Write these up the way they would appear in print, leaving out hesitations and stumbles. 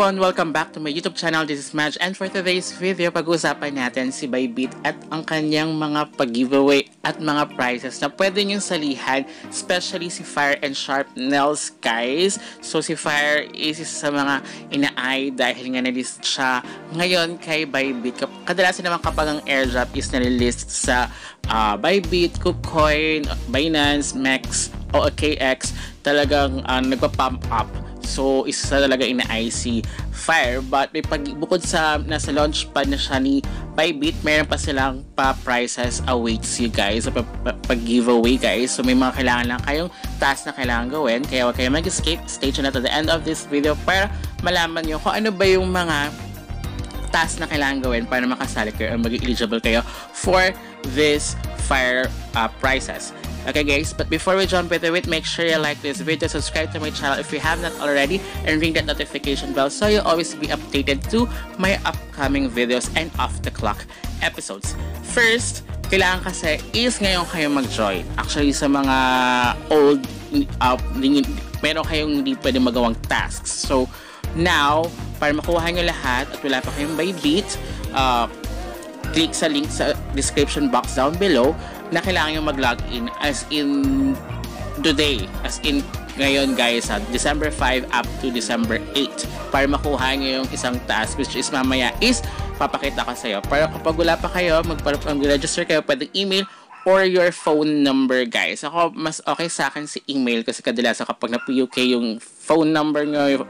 everyone! Welcome back to my YouTube channel. This is Madge, and for today's video, pag-uusapan natin si Bybit at ang kanyang mga pag-giveaway at mga prizes na pwede niyong salihan, especially si Fire and Sharp Nails, guys. So si Fire is isa sa mga ina-eye dahil nga na-list siya ngayon kay Bybit. Kadalasan naman kapag ang airdrop is na-list sa Bybit, KuCoin, Binance, MEX, OKX, talagang nagpa-pump up. So, isa talaga ina-IC Fire. But may bukod sa nasa launchpad na siya ni Bybit, mayroon pa silang pa-prizes awaits you guys. So, pag-giveaway guys. So, may mga kailangan lang kayong task na kailangan gawin. Kaya huwag kayo mag-escape. Stay tuned to the end of this video para malaman nyo kung ano ba yung mga task na kailangan gawin para makasali kayo or maging eligible kayo for this Fire prizes. Okay guys, but before we jump into it, make sure you like this video, subscribe to my channel if you have not already, and ring that notification bell so you'll always be updated to my upcoming videos and off-the-clock episodes. First, kailangan kasi is ngayon kayo mag-join. Actually, sa mga old, meron kayong hindi pwede magawang tasks. So, now, para makuha nyo lahat at wala pa kayong Bybit, click sa link sa description box down below na kailangan nyo mag-login as in today, as in ngayon guys, December 5 up to December 8 para makuha nyo yung isang task which is mamaya is papakita ko sa iyo. Para kapag wala pa kayo, mag-register kayo, pwedeng email or your phone number guys. Ako, mas okay sa akin si email kasi kadalasan kapag na-PUK yung phone number nyo,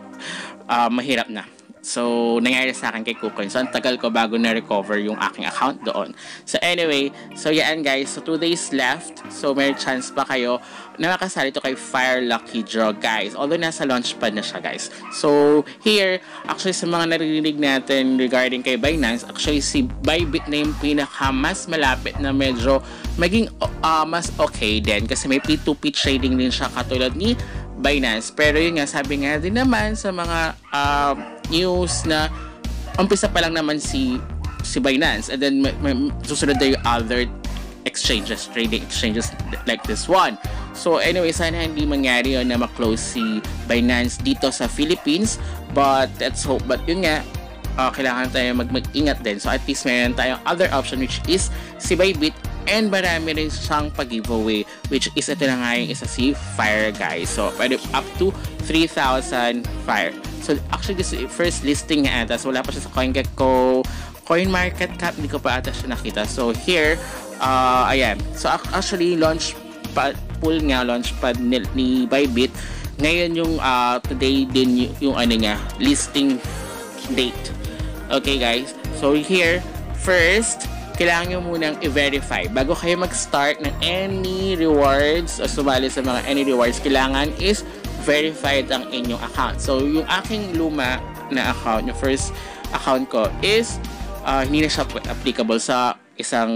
mahirap na. So, nangyari sa akin kay KuCoin. So, ang tagal ko bago na-recover yung aking account doon. So, anyway. So, yan guys. So, 2 days left. So, may chance pa kayo na makasali ito kay Fire Lucky Draw, guys. Although, nasa launchpad na siya, guys. So, here, actually, sa mga naririnig natin regarding kay Binance, actually, si Bybit na yung pinaka mas malapit na medyo maging mas okay din. Kasi may P2P trading din siya katulad ni Binance. Pero yun nga, sabi nga din naman sa mga news na umpisa pa lang naman si Binance and then susunod na yung other exchanges, trading exchanges like this one. So anyway, sana hindi mangyari yun na ma-close si Binance dito sa Philippines, but let's hope. But yun nga, kailangan tayo mag-ingat din. So at least mayroon tayong other option which is si Bybit, and marami rin siyang pag-giveaway which is ito na nga yung isa si Fire guys. So pwede up to 3,000 Fire. So actually this is first listing nga ata. So wala pa siya sa CoinGecko, CoinMarketCap, hindi ko pa ata siya nakita. So here, ayan. So actually launchpad ni Bybit. Ngayon yung today din yung ano niya, listing date. Okay guys. So here, first kailangan nyo munang i-verify. Bago kayo mag-start ng any rewards o sumali sa mga any rewards, kailangan is verified ang inyong account. So, yung aking luma na account, yung first account ko is hindi na siya applicable sa isang,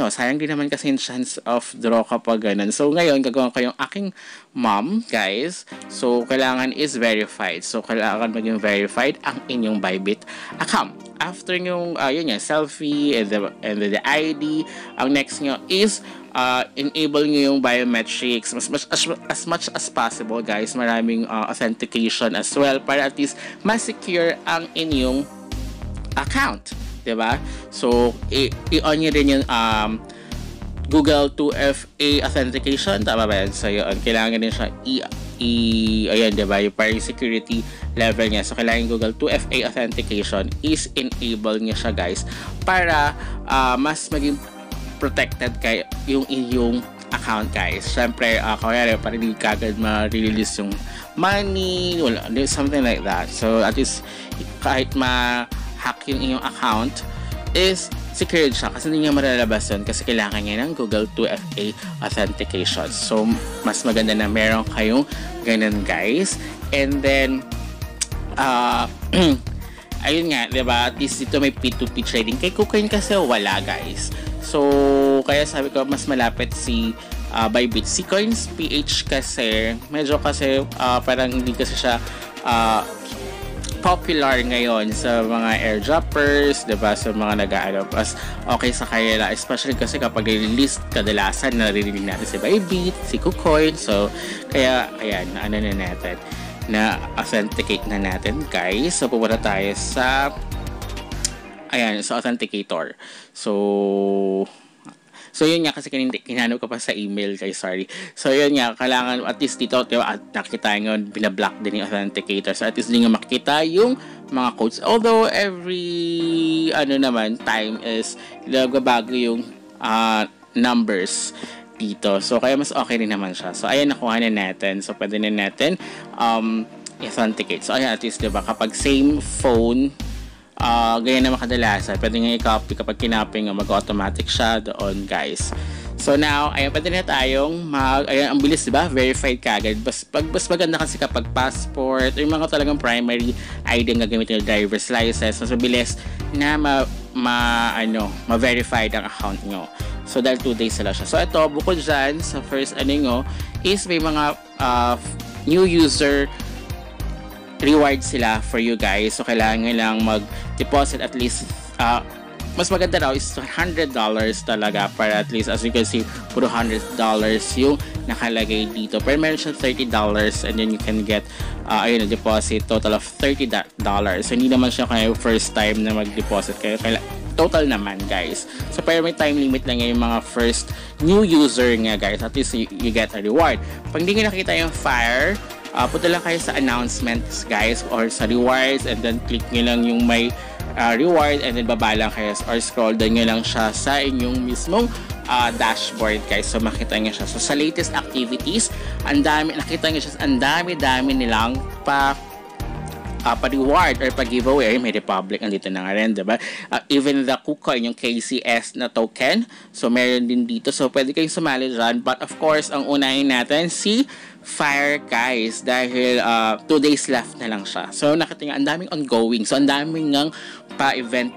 sayang din naman kasi yung chance of draw kapag ganun. So, ngayon, gagawin ko yung aking mom, guys. So, kailangan is verified. So, kailangan maging verified ang inyong Bybit account. After yung, yun yan, selfie and the ID, ang next nyo is enable nyo yung biometrics as much as possible, guys. Maraming authentication as well para at least ma-secure ang inyong account. Diba? So, i-on nyo rin yung Google 2FA authentication. Tama ba yan? So, yun. Kailangan din siya ayan, diba? Yung parang security level niya. So, kailangan Google 2FA authentication is enable niya siya, guys. Para mas maging protected kayo yung inyong account, guys. Siyempre, kaya parang hindi kagad ma-release yung money, something like that. So, at least, kahit hack yung inyong account is secured siya kasi hindi niya malalabas yun kasi kailangan niya ng Google 2FA authentication. So, mas maganda na meron kayong ganun, guys. And then, ayun nga, diba? At least dito may P2P trading. Kay KuCoin kasi wala, guys. So, kaya sabi ko, mas malapit si Bybit. Si Coins PH kasi, medyo kasi parang hindi kasi siya popular ngayon sa mga airdroppers, diba? Sa mga nag-aalap as okay sa kanila, especially kasi kapag release kadalasan naririnig natin si Bybit, si KuCoin. So kaya ayan, ano na natin. na authenticate na natin, guys. So pupunta tayo sa sa authenticator. So yun nga, kasi kinanong ko pa sa email, guys, sorry. So yun nga, kailangan at least dito, diba, at nakita nyo, binablock din yung authenticator. So at least din nga makikita yung mga codes. Although every time is nagbabago yung numbers dito. So kaya mas okay din naman siya. So ayan, nakuha na natin. So pwede na natin authenticate. So ayan, at least diba, kapag same phone, ganyan naman kadalasan, pwede nga i-copy kapag kinopy nga, mag-automatic siya doon, guys. So now, ayan, pwede na tayong ang bilis, diba? Verified kagad. Mas maganda kasi kapag passport, yung mga talagang primary ID ang gagamitin yung driver's license, mas mabilis na ma-verified ang account nyo. So dahil 2 days sila siya. So ito, bukod dyan, sa first is may mga new user rewards sila for you guys. So kailangan lang mag-deposit at least mas maganda raw is $100 talaga, para at least, as you can see, puro $100 yung nakalagay dito. Pero meron siya $30 and then you can get a deposit total of $30. So hindi naman siya kayo first time na mag-deposit kayo. Total naman, guys. So pero may time limit lang yung mga first new user nga, guys. At least you get a reward. Pag hindi nyo nakita yung fire, punta lang kayo sa announcements, guys, or sa rewards, and then click nyo lang yung may reward, and then baba lang kayo or scroll down nyo lang siya sa inyong mismong dashboard, guys. So makita nyo siya. So sa latest activities, nakita nyo siya, ang dami nilang pa-reward or pa-giveaway. May Republic, andito na nga rin, diba? Even the KuCoin, yung KCS na token, so meron din dito. So pwede kayong sumali dyan. But of course, ang unahin natin si Fire, guys, dahil 2 days left na lang siya. So nakita nga, ang daming ongoing. So ang daming ngang pa-event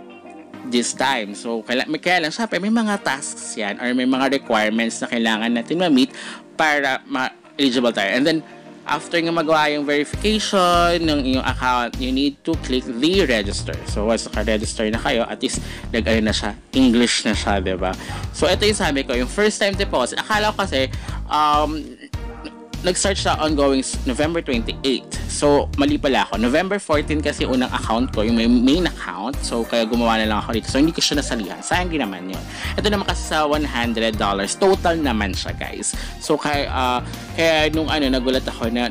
this time. So kaya lang siya, may mga tasks yan or may mga requirements na kailangan natin ma-meet para ma-eligible tayo. And then after nga magawa yung verification ng iyong account, you need to click the register. So once naka-register na kayo, at least na siya, English na siya, diba? So ito yung sabi ko, yung first time deposit. Akala ko kasi nag-start siya ongoing November 28. So, mali pala ako. November 14 kasi unang account ko, yung main account. So, kaya gumawa na lang ako dito. So, hindi ko siya nasalihan. Sayang din naman yun. Ito naman kasi sa $100. Total naman siya, guys. So, kaya nung nagulat ako na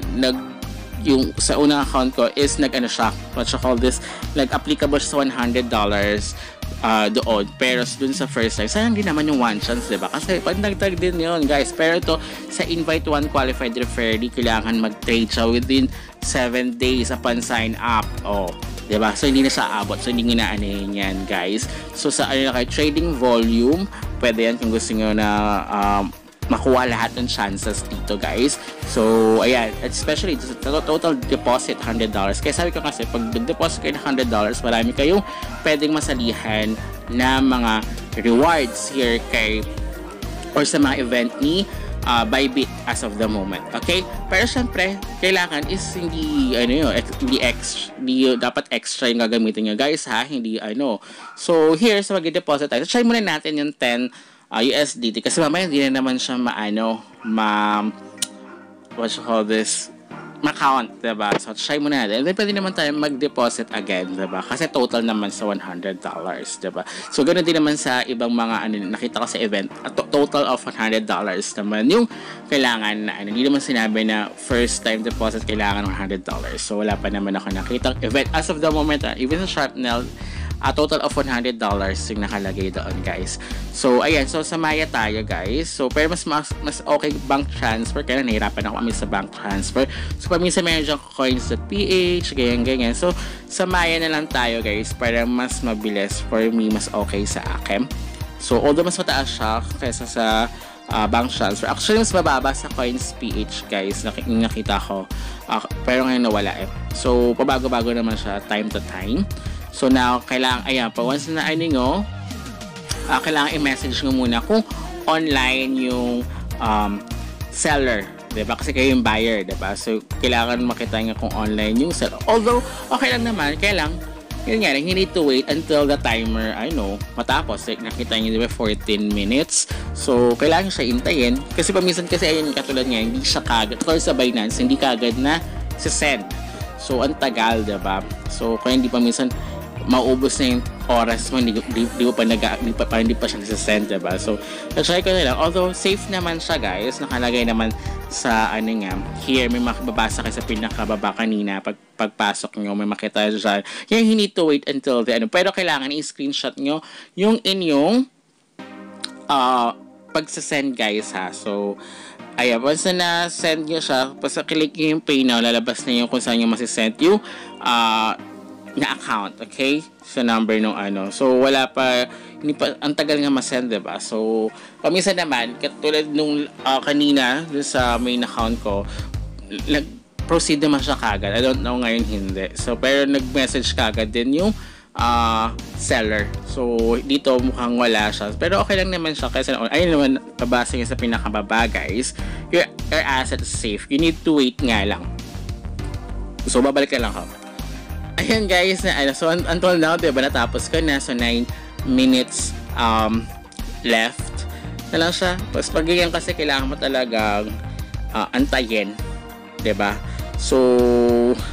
yung sa unang account ko is what you call this, applicable sa $100 doon. Pero dun sa first time, sayang din naman yung one chance, diba? Kasi pagdagdag din yun, guys. Pero ito, sa invite one qualified referee, kailangan mag-trade siya within 7 days upon sign up. Diba? So hindi na siya abot. So hindi na yan, guys. So sa trading volume, pwede yan kung gusto nyo na makuha lahat ng chances dito, guys. So, ayan, especially total deposit $100. Kaya sabi ko kasi, pag nag-deposit kayo ng $100, marami kayong pwedeng masalihan na mga rewards here or sa mga event ni Bybit as of the moment. Okay? Pero syempre, kailangan is hindi dapat extra yung gagamitin nyo, guys, ha? Hindi So, here, sa mag-deposit tayo, try muna natin yung 10 USDT kasi mamaya hindi na naman siya what you call this, ma-count, diba? So try muna natin, and then pwede naman tayo mag-deposit again, diba? Kasi total naman sa $100, diba? So ganoon din naman sa ibang mga nakita ko sa event, total of $100 naman yung kailangan na hindi naman sinabi na first time deposit kailangan ng $100. So wala pa naman ako nakita event as of the moment, even sa Sharpnel, a total of $100 yung nakalagay doon, guys. So ayan, so sa Maya tayo, guys. So pero mas okay bank transfer, kaya nahirapan ako sa bank transfer. So paminsan meron dyan coins.ph, ganyan. So sa Maya na lang tayo, guys, para mas mabilis. For me, mas okay sa akin. So although mas mataas siya kaysa sa bank transfer, actually mas mababa sa coins.ph, guys, nakita ko. Pero ngayon nawala So pabago-bago naman siya time to time. So now, kailangan, once na kailangan i-message nyo muna kung online yung seller, diba? Kasi kayo yung buyer, diba? So, kailangan makita nyo kung online yung seller. Although, okay lang naman, yun nga, you need to wait until the timer, matapos. Like, nakita nyo, diba, 14 minutes. So, kailangan siya intayin. Kasi paminsan kasi, katulad nga, hindi siya kagad. Or sa Binance, hindi kagad na send. So, ang tagal, diba? So, kaya hindi pa minsan maubos na yung oras mo, hindi pa siya nasa-send, diba? So, try ko na lang. Although, safe naman siya, guys. Nakalagay naman sa, here, may makababasa kayo sa pinakababa kanina. Pagpasok nyo, may makita dyan. Yan, you need to wait until the, pero kailangan i-screenshot nyo yung inyong, pagsasend, guys, ha. So, ayan, once na send nyo siya, basta click nyo yung pay now, lalabas na yung kung saan nyo masisend yung, na account, okay? Sa number nung So, wala pa, hindi pa, ang tagal nga masend, diba? So, paminsan naman, katulad nung kanina, dun sa main account ko, nag-proceed naman siya kagad. I don't know ngayon hindi. So, pero nag-message kagad din yung seller. So, dito mukhang wala siya. Pero okay lang naman siya kasi ayun naman, pabasa niya sa pinakababa, guys. Your asset is safe. You need to wait nga lang. So, babalik ka lang ako. Ayan, guys, so until now, diba, natapos ko na. So, 9 minutes left na lang siya. Tapos, pag ganyan kasi, kailangan mo talagang antayin. Diba? So,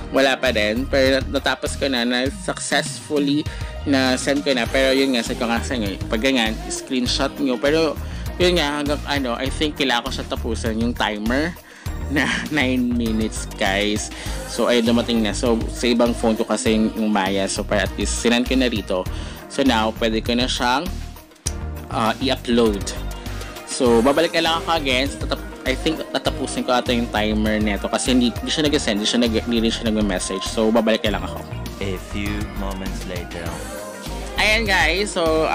wala pa din. Pero, natapos ko na successfully na send ko na. Pero, yun nga, sa ko nga sa inyo, pag ganyan, screenshot nyo. Pero, yun nga, hanggang I think kailangan ko siya tapusan yung timer na 9 minutes, guys. So, ay dumating na. So, sa ibang phone ko kasi yung Maya. So, para at least sinend ko na rito. So, now, pwede ko na siyang i-upload. So, babalik na lang ako again. I think tatapusin ko ata yung timer neto kasi hindi siya nag-send, hindi rin siya nag-message. So, babalik na lang ako. A few moments later. Ayan, guys. So,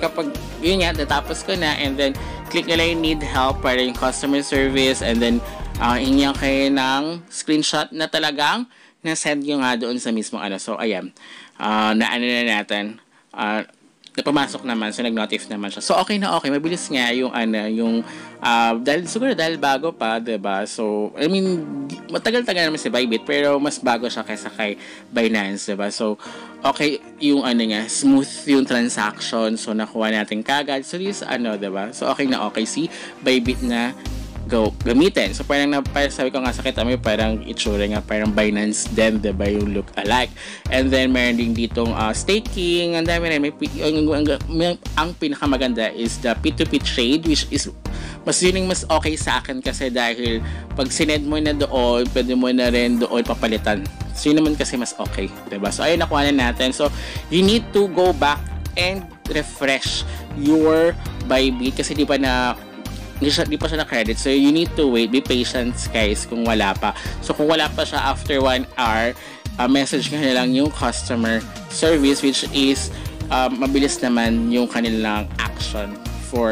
kapag yun nga, natapos ko na, and then click nyo lang yung need help para yung customer service, and then hingyan kayo ng screenshot na talagang na-send nyo nga doon sa mismong So, ayan. Na natin. Napamasok naman. So, nag-notify naman siya. So, okay na okay. Mabilis nga yung dahil bago pa, diba? So, I mean, matagal-tagal naman si Bybit, pero mas bago siya kaysa kay Binance, diba? So, okay yung smooth yung transaction. So, nakuha natin kagad. So, this, diba? So, okay na okay si Bybit na gamitin. So, parang sabi ko nga sa kita, may parang itsura nga, parang Binance din, diba, yung look alike. And then, meron din ditong staking, ang dami rin, ang pinakamaganda is the P2P trade, which is mas okay sa akin kasi dahil pag sinend mo na doon, pwede mo na rin doon papalitan. So, yun naman kasi mas okay, diba? So, ayun, nakuha na natin. So, you need to go back and refresh your Bybit kasi di pa siya na-credit. So, you need to wait. Be patient, guys, kung wala pa. So, kung wala pa siya after 1 hour, message ka na lang yung customer service, which is mabilis naman yung kanilang action for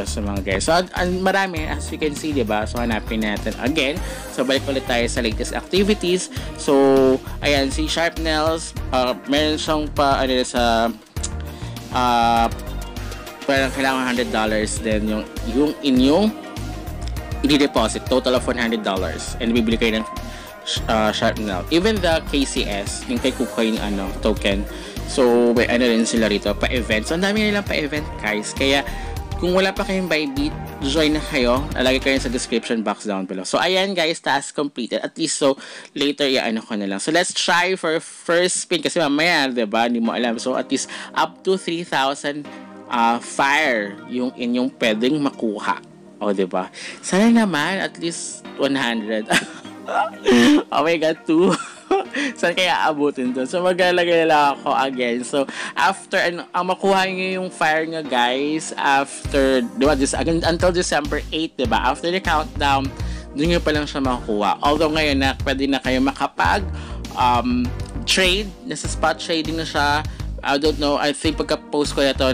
sa mga guys. So, marami, as you can see, diba? So, hanapin natin again. So, balik ulit tayo sa latest activities. So, ayan, si Sharpnails, meron siyang sa parang kailangan $100 din yung inyong i-deposit, total of $100, and bibili kayo ng Sharpnail. Even the KCS, yung kay KuCoin token, so may rin sila rito pa-event. So ang dami nilang pa-event, guys. Kaya kung wala pa kayong Bybit, join na kayo. Nalagay ko yun sa description box down below. So ayan, guys, task completed. At least so later ko na lang. So let's try for first spin kasi mamaya, diba, hindi mo alam. So at least up to 3,000 fire yung inyong pwedeng makuha. O, diba? Sana naman at least 100. Oh my God, 2. Saan kaya abutin doon? So, maglalagay lang ako again. So, after, makuha nyo yung fire nyo, guys, after, diba, until December 8, diba? After the countdown, doon nyo pa lang siya makukuha. Although, ngayon na, pwede na kayo makapag trade. Nasa spot trading na siya. I don't know. I think pagka-post ko na ito,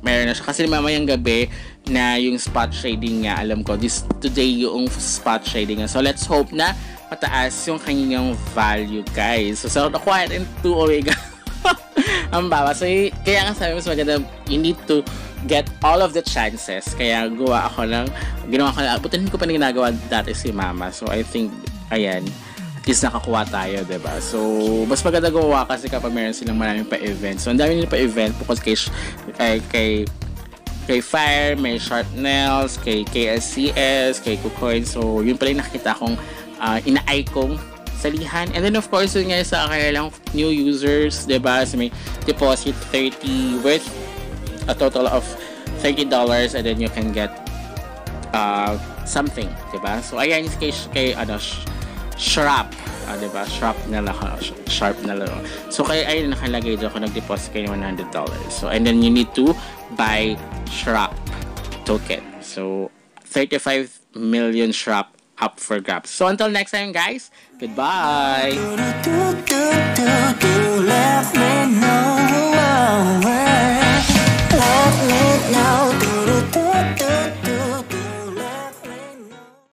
meron na siya. Kasi mamayang gabi na yung spot trading nga, alam ko, today yung spot trading nga. So, let's hope na mataas yung kanyang value, guys. So nakuha natin 2 Omega. Ang baba. So, kaya nga sabi mas maganda, you need to get all of the chances. Kaya ginawa ko lang, butin ko pa na ginagawa dati si Mama. So, I think, ayan, at least nakakuha tayo, diba? So, mas maganda gumawa kasi kapag meron silang maraming pa-event. So, ang dami nila pa-event bukod kay Fire, may Sharpnails, kay KSCS, kay KuCoin. So, yun pala yung nakita kong ina-eye kong salihan. And then of course, yun nga sa kanilang new users, diba? So may deposit 30 worth a total of $30 and then you can get something, diba? So ayan kay Sharp, diba? Sharp na lang. So kaya ayun nakalagay dyan kung nag-deposit kayo ng $100. So and then you need to buy Sharp token. So 35 million Sharp up for grabs. So until next time, guys, goodbye. Let me know.